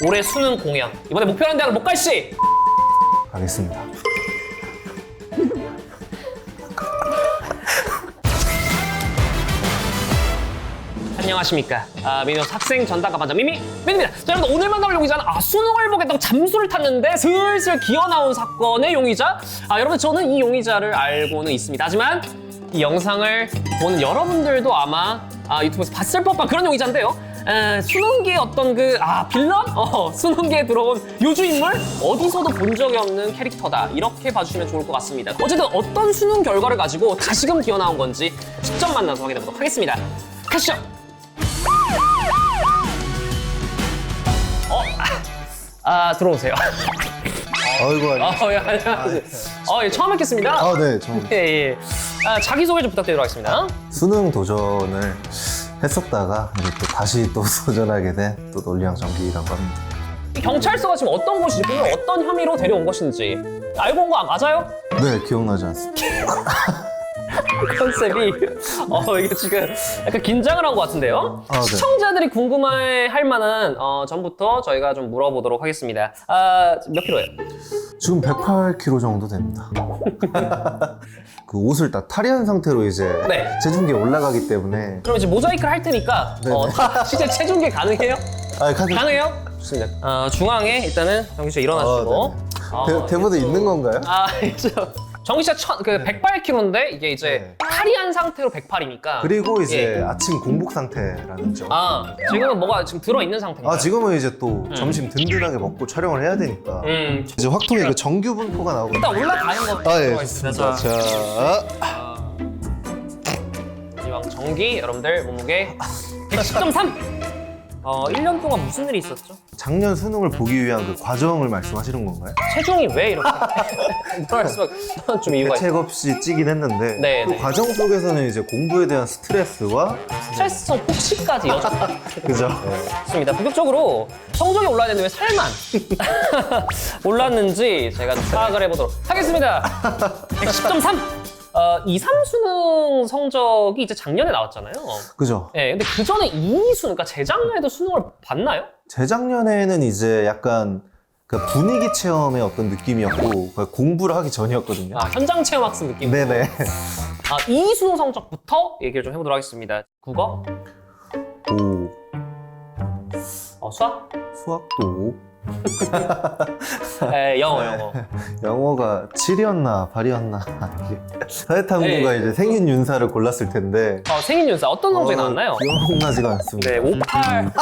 올해 수능 공약. 이번에 목표하는 대학을 못 갈시! 가겠습니다. 안녕하십니까. 미니어스 학생 전담가 반장 민입니다. 자, 여러분 오늘 만나볼 용의자는 수능을 보겠다고 잠수를 탔는데 슬슬 기어나온 사건의 용의자. 여러분 저는 이 용의자를 알고는 있습니다. 하지만 이 영상을 보는 여러분들도 아마 유튜브에서 봤을 법한 그런 용의자인데요. 수능계의 어떤 빌런? 수능계에 들어온 요주인물? 어디서도 본 적이 없는 캐릭터다. 이렇게 봐주시면 좋을 것 같습니다. 어쨌든 어떤 수능 결과를 가지고 다시금 기어나온 건지 직접 만나서 확인해보도록 하겠습니다. 가시죠! 들어오세요. 아이고, 예, 안녕하세요. 예, 처음 뵙겠습니다. 네, 처음. 예. 자기소개 좀 부탁드리도록 하겠습니다. 수능 도전을 했었다가 이제 또 다시 또 도전하게 된 또 논리학 전기라고 합니다. 경찰서가 지금 어떤 곳이지, 그리고 어떤 혐의로 데려온 것인지 알고 온 거 맞아요? 네, 기억나지 않습니다. 컨셉이 이게 지금 약간 긴장을 한 것 같은데요. 네. 시청자들이 궁금해할 만한 전부터 저희가 좀 물어보도록 하겠습니다. 몇 킬로예요? 지금 108kg 정도 됩니다. 그 옷을 다 탈의한 상태로 이제 네. 체중계 올라가기 때문에. 그럼 이제 모자이크를 할 테니까 실제 체중계 가능해요? 가능해요? 좋습니다. 중앙에 일단은 정기 씨 일어나시고. 대본에 있는 건가요? 있죠. 정기 씨가 108kg인데 이게 이제 탈의한 상태로 108이니까. 그리고 이제 아침 공복 상태라는 점. 지금은 뭐가 지금 들어있는 상태인가요? 지금은 이제 또 점심 든든하게 먹고 촬영을 해야 되니까. 이제 확통에 그 정규 분포가 나오거든요. 일단 올라가는 거 예, 들어가 있습니다. 좋습니다. 이왕 정기 여러분들 몸무게 110.3. 1년 동안 무슨 일이 있었죠? 작년 수능을 보기 위한 그 과정을 말씀하시는 건가요? 체중이 왜 이렇게 늘어날 수밖에 좀 이유가 있어요. 대책 없이 찌긴 했는데 네, 그 네. 과정 속에서는 이제 공부에 대한 스트레스와 스트레스성 폭식까지 이어졌다. 그죠? 좋습니다. 본격적으로 성적이 올라야 되는데 왜 살만 올랐는지 제가 좀 파악을 해보도록 하겠습니다. 110.3! 2, 3 수능 성적이 이제 작년에 나왔잖아요. 그죠? 네, 근데 그 전에 2, 수능, 그러니까 재작년에도 수능을 봤나요? 재작년에는 이제 약간 그 분위기 체험의 어떤 느낌이었고 거의 공부를 하기 전이었거든요. 현장 체험 학습 느낌. 네네. 2 수능 성적부터 얘기를 좀 해보도록 하겠습니다. 국어, 수학, 수학도 5. 영어. 영어가 7이었나 8이었나. 사회탐구가 이제 생인 윤사를 골랐을 텐데. 생인윤사 어떤 성적이 나왔나요? 기억나지가 않습니다. 네, 58.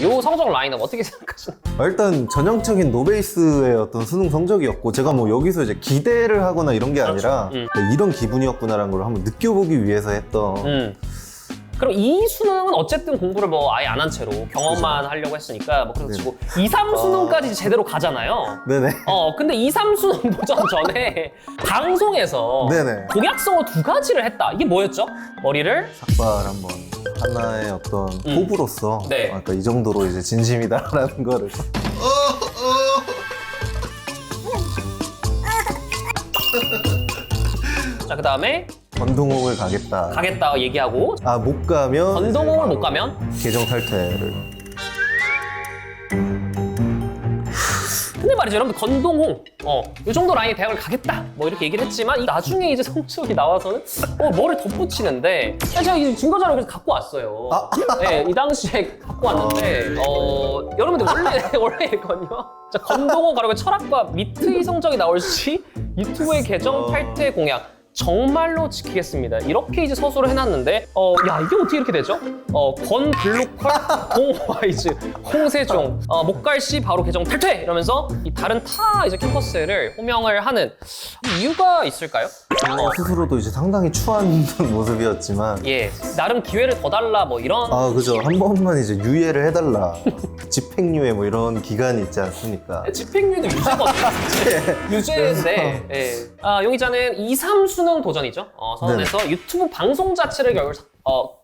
요 성적 라인업 어떻게 생각하시나요? 일단 전형적인 노베이스의 어떤 수능 성적이었고 제가 뭐 여기서 이제 기대를 하거나 이런 게 아니라 이런 기분이었구나라는 걸 한번 느껴보기 위해서 했던. 그럼 이 수능은 어쨌든 공부를 뭐 아예 안 한 채로 경험만 하려고 했으니까 뭐 그래서 치고 2, 3 수능까지 제대로 가잖아요. 네네. 근데 2, 3 수능 도전 전에 방송에서 네네. 독약성어 2가지를 했다. 이게 뭐였죠? 머리를 삭발 한번 하나의 어떤 포부로서 네. 그러니까 이 정도로 이제 진심이다라는 거를. 자, 그 다음에 권동홍을 가겠다. 얘기하고 못 가면 권동홍을 못 가면 계정 탈퇴를. 근데 말이죠, 여러분 권동홍 이 정도 라인의 대학을 가겠다 뭐 이렇게 얘기를 했지만 나중에 이제 성적이 나와서는 뭐를 덧붙이는데 제가 이 증거자료 그래서 갖고 왔어요. 네, 이 당시에 갖고 왔는데 여러분들 원래거든요. 자, 권동홍 가려고 철학과 미트의 성적이 나올지 유튜브의 계정 탈퇴 공약 정말로 지키겠습니다. 이렇게 이제 서술을 해놨는데 야, 이게 어떻게 이렇게 되죠? 권 블루컬 공와이즈 홍세종 목갈씨 바로 계정 탈퇴 이러면서 이 다른 타 이제 캠퍼스를 호명을 하는 이유가 있을까요? 스스로도 이제 상당히 추한 모습이었지만 나름 기회를 더 달라 뭐 이런 그죠. 한 번만 이제 유예를 해달라. 집행유예 뭐 이런 기간이 있지 않습니까? 집행유예도 유죄거든요. 유죄인데 용의자는 2, 3 수능 도전이죠. 선언해서 유튜브 방송 자체를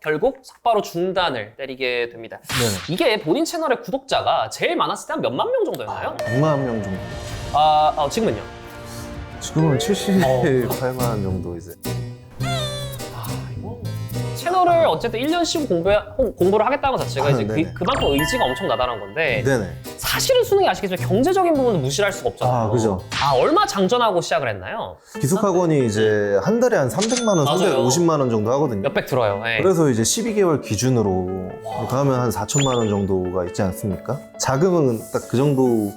결국 삭바로 중단을 때리게 됩니다. 네네. 이게 본인 채널의 구독자가 제일 많았을 때 한 몇만 명 정도였나요? 100만 명 정도. 지금은요? 지금은 78만 정도 이제. 이거 채널을 어쨌든 1년 쉬고 공부를 하겠다는 것 자체가 이제 네네. 그만큼 의지가 엄청 나다는 건데 네네. 사실은 수능이 아시겠지만 경제적인 부분은 무시할 수가 없잖아요. 아, 그죠. 얼마 장전하고 시작을 했나요? 기숙학원이 이제 한 달에 한 300만 원, 맞아요. 350만 원 정도 하거든요. 몇백 들어요. 네. 그래서 이제 12개월 기준으로 이렇게 하면 한 4천만 원 정도가 있지 않습니까? 자금은 딱 그 정도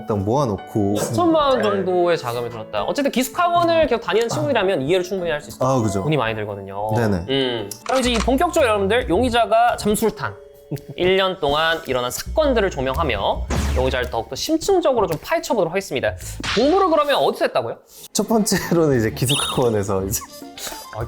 딱 모아놓고 4천만 원 정도의 자금이 들었다. 어쨌든 기숙학원을 계속 다니는 친구들이라면 이해를 충분히 할 수 있어요. 아, 그죠. 돈이 많이 들거든요. 네네. 그럼 이제 이 본격적으로 여러분들 용의자가 잠수탄 1년 동안 일어난 사건들을 조명하며 용의자를 더욱더 심층적으로 좀 파헤쳐보도록 하겠습니다. 공부를 그러면 어디서 했다고요? 첫 번째로는 이제 기숙학원에서 이제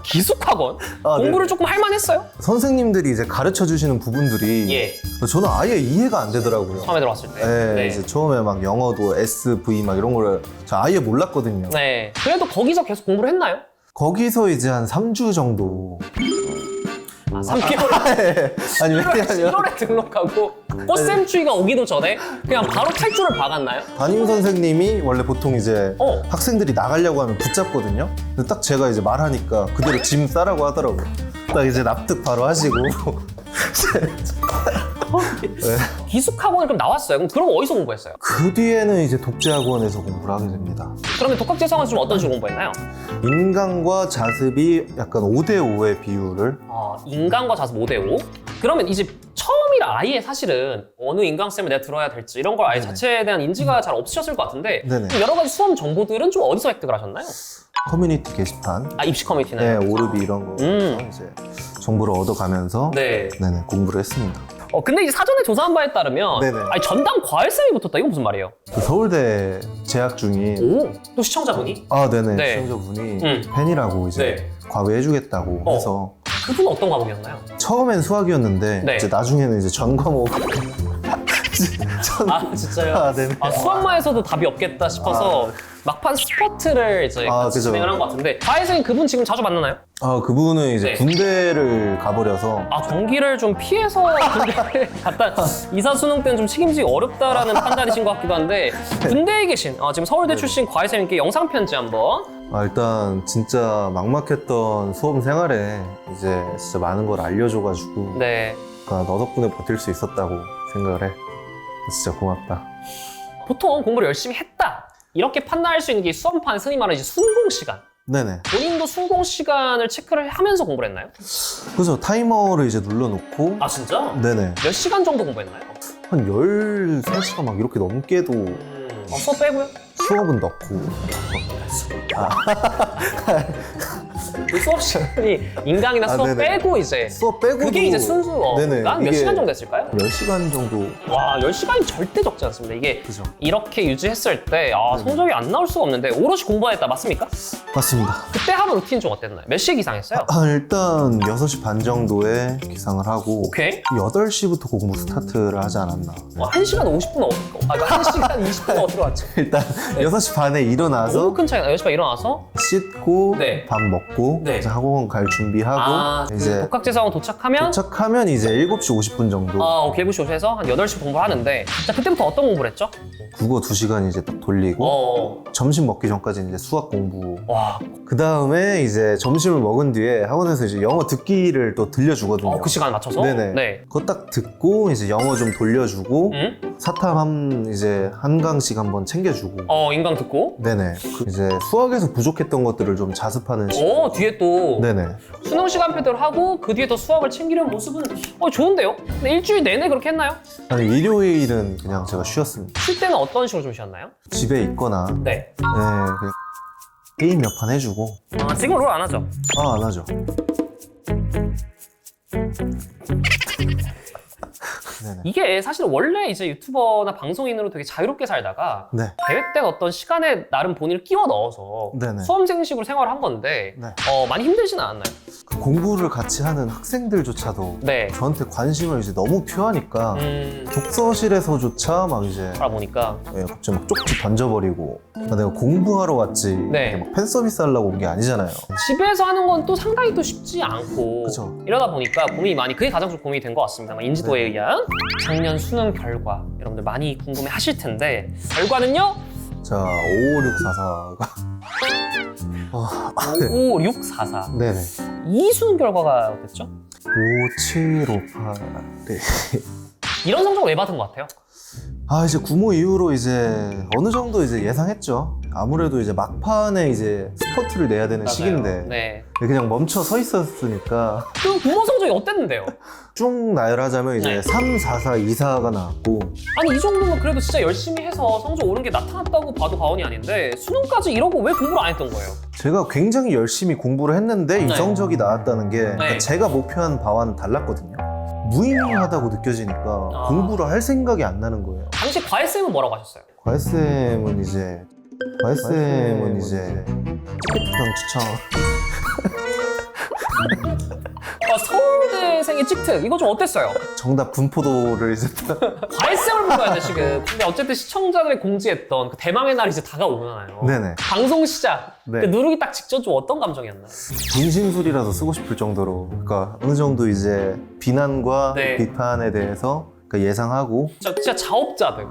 기숙학원? 아, 공부를 네. 조금 할 만했어요? 선생님들이 이제 가르쳐 주시는 부분들이 예. 저는 아예 이해가 안 되더라고요. 처음에 들어왔을 때. 네, 이제 처음에 막 영어도 S, V 막 이런 거를 저 아예 몰랐거든요. 네. 그래도 거기서 계속 공부를 했나요? 거기서 이제 한 3주 정도. 3개월. 아니, 왜냐면 1월에 등록하고 꽃샘추위가 오기도 전에 그냥 바로 탈출을 박았나요? 담임 선생님이 원래 보통 이제 어. 학생들이 나가려고 하면 붙잡거든요. 근데 딱 제가 이제 말하니까 그대로 짐 싸라고 하더라고요. 딱 이제 납득 바로 하시고. 기숙학원을 그럼 나왔어요. 그럼 어디서 공부했어요? 그 뒤에는 이제 독재학원에서 공부를 하게 됩니다. 그러면 독학재성은 좀 어떤 식으로 공부했나요? 인강과 자습이 약간 5대5의 비율을. 인강과 자습 5대5? 그러면 이제 처음이라 아예 사실은 어느 인강쌤을 내가 들어야 될지 이런 걸 아예 네네. 자체에 대한 인지가 잘 없으셨을 것 같은데 네네. 그럼 여러 가지 수험 정보들은 좀 어디서 획득을 하셨나요? 커뮤니티 게시판, 입시 네, 커뮤니티나요? 오르비 이런 거에서 이제 정보를 얻어가면서 네. 네네, 공부를 했습니다. 근데 이제 사전에 조사한 바에 따르면 네네. 전담 과외쌤이 붙었다. 이건 무슨 말이에요? 그 서울대 재학 중인 오, 또 시청자분이? 아, 네네. 네. 시청자분이 음. 팬이라고 이제 네. 과외해주겠다고 해서 그분은 어떤 과목이었나요? 처음엔 수학이었는데 네. 이제 나중에는 이제 전 과목. 진짜요? 아, 네네. 수학마에서도 답이 없겠다 싶어서 막판 스퍼트를 이제 같이 그죠. 진행을 한 것 같은데 과외생님 그분 지금 자주 만나나요? 아, 그분은 이제 네. 군대를 가버려서 경기를 좀 피해서 군대를 갔다 이사 수능 때는 좀 책임지기 어렵다라는 판단이신 것 같기도 한데 군대에 계신 지금 서울대 출신 과외생님께 영상 편지 한번. 일단 진짜 막막했던 수험 생활에 이제 진짜 많은 걸 알려줘가지고 네. 그러니까 너 덕분에 버틸 수 있었다고 생각을 해. 진짜 고맙다. 보통 공부를 열심히 했다 이렇게 판단할 수 있는 게 수험판 흔히 말하는 이제 순공 시간. 네네. 본인도 순공 시간을 체크를 하면서 공부를 했나요? 그래서 타이머를 이제 눌러놓고 진짜? 네네. 몇 시간 정도 공부했나요? 한 13시간 막 이렇게 넘게도 수업 빼고요? 수업은 넣고. 그 수업 시간이 인강이나 수업 네네. 빼고 이제 수업 빼고도 그게 이제 순수 네네. 몇 이게 시간 정도 했을까요? 10시간 정도. 와, 10시간이 절대 적지 않습니다. 이게 그죠. 이렇게 유지했을 때 성적이 안 나올 수가 없는데 오롯이 공부했다 맞습니까? 맞습니다. 그때 하루 루틴 좀 어땠나요? 몇 시에 기상했어요? 일단 6시 반 정도에 기상을 하고 오케이. 8시부터 공부 스타트를 하지 않았나. 1시간 50분 1시간 20분 어디로 왔죠? 일단 6시 반에 일어나서 너무 큰 차이나 10시 반 일어나서 씻고 네. 밥 먹고 네. 이제 학원 갈 준비하고 이제 독학재성원 도착하면 도착하면 이제 7시 50분 정도 오케이 7시 50에서 한 8시 공부를 하는데 자 그때부터 어떤 공부를 했죠? 국어 2시간 이제 딱 돌리고 점심 먹기 전까지 이제 수학 공부. 와, 그 다음에 이제 점심을 먹은 뒤에 학원에서 이제 영어 듣기를 또 들려주거든요. 그 시간 맞춰서? 네네. 네. 그거 딱 듣고 이제 영어 좀 돌려주고 응? 사탐 이제 한 강씩 한번 챙겨주고. 인강 듣고 네네. 이제 수학에서 부족했던 것들을 좀 자습하는 시간. 뒤에 또 네네. 수능 시간표대로 하고 그 뒤에 더 수학을 챙기려는 모습은 좋은데요? 근데 일주일 내내 그렇게 했나요? 아니, 일요일은 그냥 제가 쉬었습니다. 쉴 때는 어떤 식으로 좀 쉬었나요? 집에 있거나 네. 그냥 게임 몇 판 해주고. 지금 롤 안 하죠? 안 하죠. 네네. 이게 사실 원래 이제 유튜버나 방송인으로 되게 자유롭게 살다가 네. 계획된 어떤 시간에 나름 본인을 끼워 넣어서 네네. 수험생식으로 생활을 한 건데 네. 많이 힘들지는 않았나요? 그 공부를 같이 하는 학생들조차도 네. 저한테 관심을 이제 너무 표하니까 독서실에서조차 막 이제 알아보니까 갑자기 막 쪽지 던져버리고 내가 공부하러 왔지 네. 이렇게 막 팬서비스 하려고 온 게 아니잖아요. 집에서 하는 건 또 상당히 또 쉽지 않고 그쵸. 이러다 보니까 고민이 많이 그게 가장 좀 고민이 된 것 같습니다. 인지도에 의한 작년 수능 결과 여러분들 많이 궁금해 하실 텐데 결과는요? 자, 55644가 5644 네네. 이 수능 결과가 어땠죠? 5758. 네. 이런 성적을 왜 받은 것 같아요? 아, 이제 구모 이후로 이제 어느 정도 이제 예상했죠. 아무래도 이제 막판에 이제 스퍼트를 내야 되는 시기인데 네. 그냥 멈춰 서 있었으니까 그 구모 성적이 어땠는데요? 쭉 나열하자면 이제 네. 3, 4, 4, 2, 4가 나왔고 아니 이 정도면 그래도 진짜 열심히 해서 성적 오른 게 나타났다고 봐도 과언이 아닌데 수능까지 이러고 왜 공부를 안 했던 거예요? 제가 굉장히 열심히 공부를 했는데 이 네. 성적이 나왔다는 게 그러니까 제가 목표한 바와는 달랐거든요. 무의미하다고 느껴지니까 공부를 할 생각이 안 나는 거예요. 당시 과외쌤은 뭐라고 하셨어요? 과외쌤은 이제 부당 추천. 서울대생의 찍특 이거 좀 어땠어요? 정답 분포도를 이제 과외쌤을 불러야 돼 지금. 근데 어쨌든 시청자들이 공지했던 그 대망의 날이 이제 다가오잖아요. 네네. 방송 시작. 네. 그 누르기 딱 직전 좀 어떤 감정이었나요? 분신술이라도 쓰고 싶을 정도로 그러니까 어느 정도 이제 비난과 네. 비판에 대해서 그러니까 예상하고 진짜 자업자득.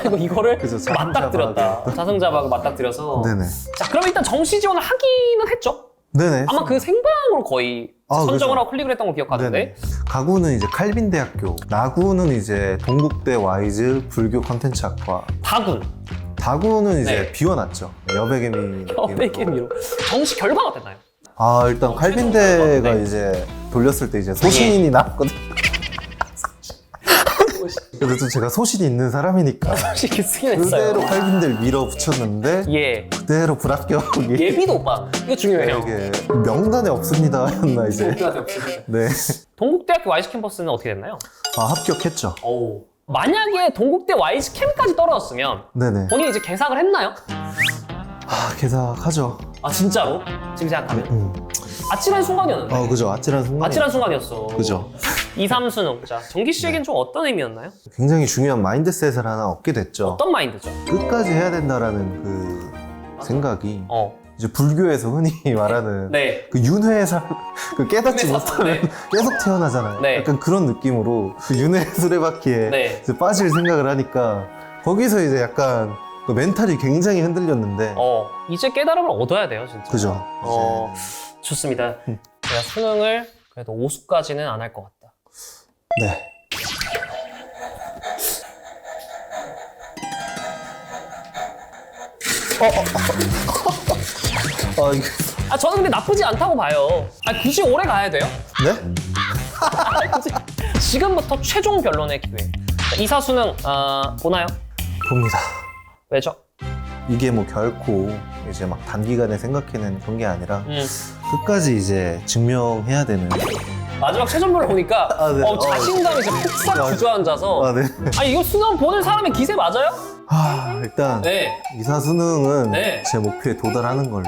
그리고 이거를 그죠, 맞닥뜨렸다. 자승자박을 맞닥뜨려서. 네네. 자, 그러면 일단 정시 지원을 하기는 했죠? 네네. 아마 그 생방으로 거의 선정을 그죠. 하고 클릭을 했던 걸 기억하는데. 네네. 가구는 이제 칼빈대학교, 나구는 이제 동국대 와이즈 불교 컨텐츠학과, 다군, 다구는 이제 네. 비워놨죠. 여백개미 느낌으로. 여백개미로. 정시 결과가 어땠나요? 아, 일단 칼빈대가 네. 이제 돌렸을 때 이제 소신이 나왔거든요. 그래도 또 제가 소신이 있는 사람이니까 솔직히 쓰긴 했어요. 그대로 칼빈대를 밀어붙였는데 예. 그대로 불합격이 예비도 오빠. 이거 중요해요. 이게 명단에 없습니다 였나 이제. 네. 동국대학교 YC 캠퍼스는 어떻게 됐나요? 아, 합격했죠. 오. 만약에 동국대 YC 캠까지 떨어졌으면 네네. 본인이 이제 개삭을 했나요? 아, 개사하죠. 아 진짜로? 지금 생각하면 아찔한 순간이었는데. 그죠. 아찔한 순간. 아찔한 순간이었어. 그죠. 2, 3 수능. 자, 정기 씨에겐 좀 어떤 의미였나요? 굉장히 중요한 마인드셋을 하나 얻게 됐죠. 어떤 마인드죠? 끝까지 해야 된다라는 그 생각이 이제 불교에서 흔히 말하는 네. 그 윤회사 그 깨닫지 윤회사, 못하면 네. 계속 태어나잖아요. 네. 약간 그런 느낌으로 그 윤회 수레바퀴에 네. 이제 빠질 생각을 하니까 거기서 이제 약간 그 멘탈이 굉장히 흔들렸는데 이제 깨달음을 얻어야 돼요, 진짜. 그죠. 좋습니다. 제가 수능을 그래도 5수까지는 안 할 것 같다. 네. 이게 저는 근데 나쁘지 않다고 봐요. 굳이 오래 가야 돼요? 네? 지금부터 최종 변론의 기회. 자, 이사 수능 보나요? 봅니다. 왜죠? 이게 뭐 결코 이제 막 단기간에 생각해낸 그런 게 아니라 끝까지 이제 증명해야 되는. 마지막 최종별을 보니까 네. 자신감이 이제 폭삭 주저앉아서 네. 이거 수능 보는 사람의 기세 맞아요? 일단 네. 이사 수능은 네. 제 목표에 도달하는 걸로.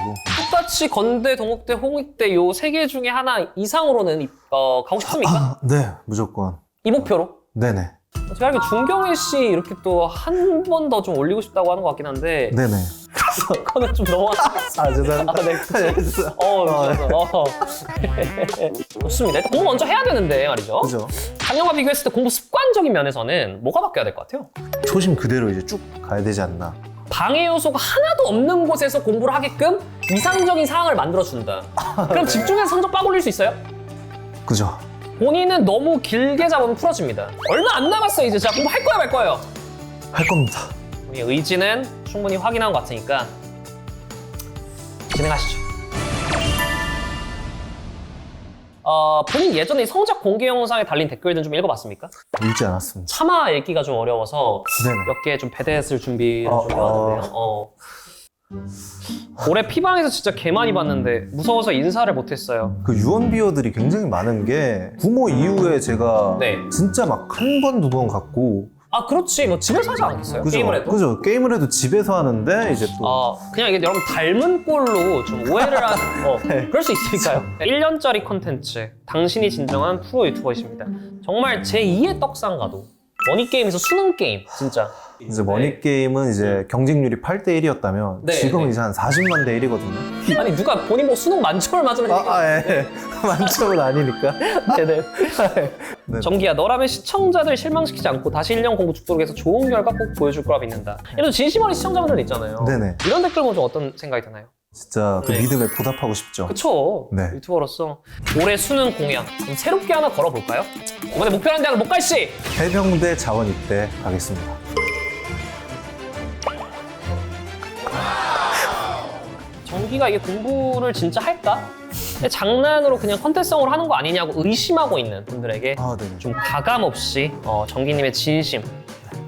똑같이 건대, 동국대, 홍익대 요 세 개 중에 하나 이상으로는 가고 싶습니까? 네, 무조건. 이 목표로? 네네. 제가 알기로 준경일 씨 이렇게 또 한 번 더 좀 올리고 싶다고 하는 것 같긴 한데 네네. 그거는 좀 너무 죄송합니다. 네. 좋습니다. 일단 공부 먼저 해야 되는데 말이죠. 그죠. 작년과 비교했을 때 공부 습관적인 면에서는 뭐가 바뀌어야 될 것 같아요? 초심 그대로 이제 쭉 가야 되지 않나. 방해 요소가 하나도 없는 곳에서 공부를 하게끔 이상적인 상황을 만들어준다. 그럼 집중해서 성적 빡 올릴 수 있어요? 그죠. 본인은 너무 길게 잡으면 풀어집니다. 얼마 안 남았어요 이제. 자, 공부할 거야 말 거예요? 할 겁니다. 우리 의지는 충분히 확인한 것 같으니까 진행하시죠. 본인 예전에 이 성적 공개 영상에 달린 댓글들 좀 읽어봤습니까? 읽지 않았습니다. 차마 읽기가 좀 어려워서 네네. 몇 개 좀 배대했을 준비를 좀 해왔는데요. 올해 피방에서 진짜 개 많이 봤는데 무서워서 인사를 못했어요. 그 유언비어들이 굉장히 많은 게 부모 이후에 제가 네. 진짜 막 한 번, 두 번 갔고. 그렇지. 뭐 집에서 하지 않겠어요? 그죠? 게임을 해도? 그죠. 게임을 해도 집에서 하는데 이제 또. 그냥 이게 여러분 닮은 꼴로 좀 오해를 네. 그럴 수 있으니까요. 1년짜리 콘텐츠, 당신이 진정한 프로 유튜버이십니다. 정말 제2의 떡상가도. 머니게임에서 수능 게임, 진짜. 이제 머니게임은 이제 경쟁률이 8대 1이었다면 네, 지금은 네. 이제 한 40만 대 1이거든요. 아니 누가 본인 뭐 수능 만점을 맞으면 예. 만점은 아니니까. 네네. 네. 정기야, 너라면 시청자들 실망시키지 않고 다시 1년 공부 죽도록 해서 좋은 결과 꼭 보여줄 거라 믿는다. 이런 진심 어린 시청자분들 있잖아요. 네네. 이런 댓글 보면 좀 어떤 생각이 드나요? 진짜 그 네. 믿음에 보답하고 싶죠. 그쵸? 네. 유튜버로서 올해 수능 공약 좀 새롭게 하나 걸어볼까요? 이번에 목표하는 대학을 못 갈시! 해병대 자원 입대 가겠습니다. 정기가 이게 공부를 진짜 할까? 장난으로 그냥 컨텐츠성으로 하는 거 아니냐고 의심하고 있는 분들에게 아, 네. 좀 가감 없이 정기님의 진심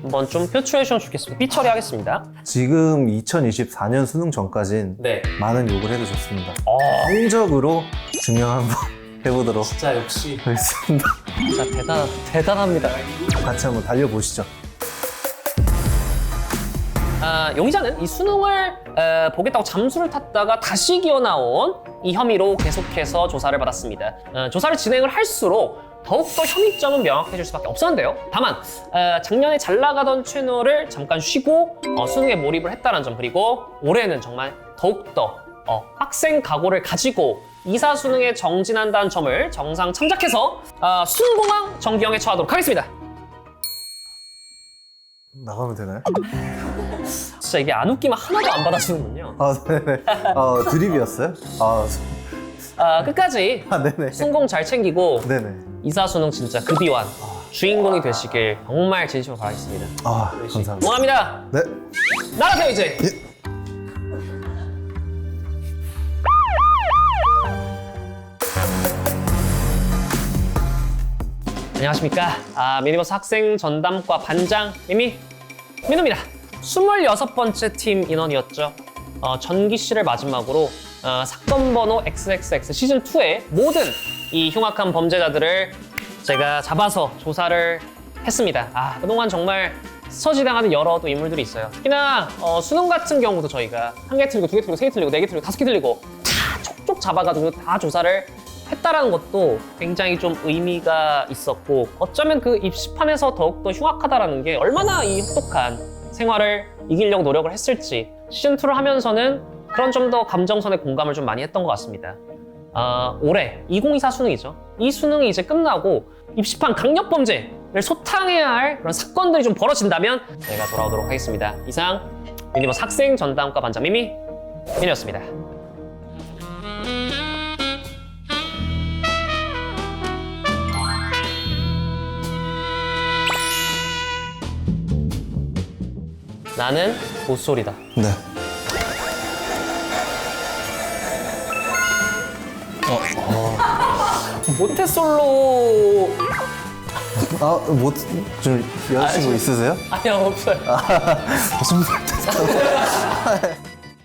한번 좀 표출해 주시면 좋겠습니다. 삐처리 하겠습니다. 지금 2024년 수능 전까진 네. 많은 욕을 해주셨습니다. 성적으로 증명 한번 해보도록 진짜 역시 하겠습니다. 진짜 대단합니다. 같이 한번 달려보시죠. 용의자는 이 수능을 보겠다고 잠수를 탔다가 다시 기어 나온 이 혐의로 계속해서 조사를 받았습니다. 조사를 진행을 할수록 더욱더 혐의점은 명확해질 수밖에 없었는데요. 다만 작년에 잘 나가던 채널을 잠깐 쉬고 수능에 몰입을 했다는 점, 그리고 올해는 정말 더욱더 빡센 각오를 가지고 이사 수능에 정진한다는 점을 정상 참작해서 수능공황 정기형에 처하도록 하겠습니다. 나가면 되나요? 진짜 이게 안 웃기면 하나도 안 받아주는군요. 아, 네네. 드립이었어요? 끝까지 네네. 수능공 잘 챙기고 네네. 이사 수능 진짜 급이완 주인공이 되시길 정말 진심으로 바라겠습니다. 감사합니다. 응원합니다. 네. 나가세요 이제. 안녕하십니까. 미니버스 학생 전담과 반장 민우입니다. 26번째 팀 인원이었죠. 전기 씨를 마지막으로 사건 번호 XXX 시즌2의 모든 이 흉악한 범죄자들을 제가 잡아서 조사를 했습니다. 그동안 정말 스쳐지당하는 여러 또 인물들이 있어요. 특히나 수능 같은 경우도 저희가 한 개 틀리고, 두 개 틀리고, 세 개 틀리고, 네 개 틀리고, 다섯 개 틀리고 다 촉촉 잡아가지고 다 조사를 했다라는 것도 굉장히 좀 의미가 있었고, 어쩌면 그 입시판에서 더욱더 흉악하다라는 게 얼마나 이 혹독한 생활을 이기려고 노력을 했을지 시즌2를 하면서는 그런 좀 더 감정선에 공감을 좀 많이 했던 것 같습니다. 올해 2024 수능이죠. 이 수능이 이제 끝나고 입시판 강력범죄를 소탕해야 할 그런 사건들이 좀 벌어진다면 저희가 돌아오도록 하겠습니다. 이상 유니버스 학생 전담과 반장 민이었습니다. 나는 모쏠이다. 네. 모태솔로 좀 여자친구 있으세요? 아니요, 없어요. 무슨 말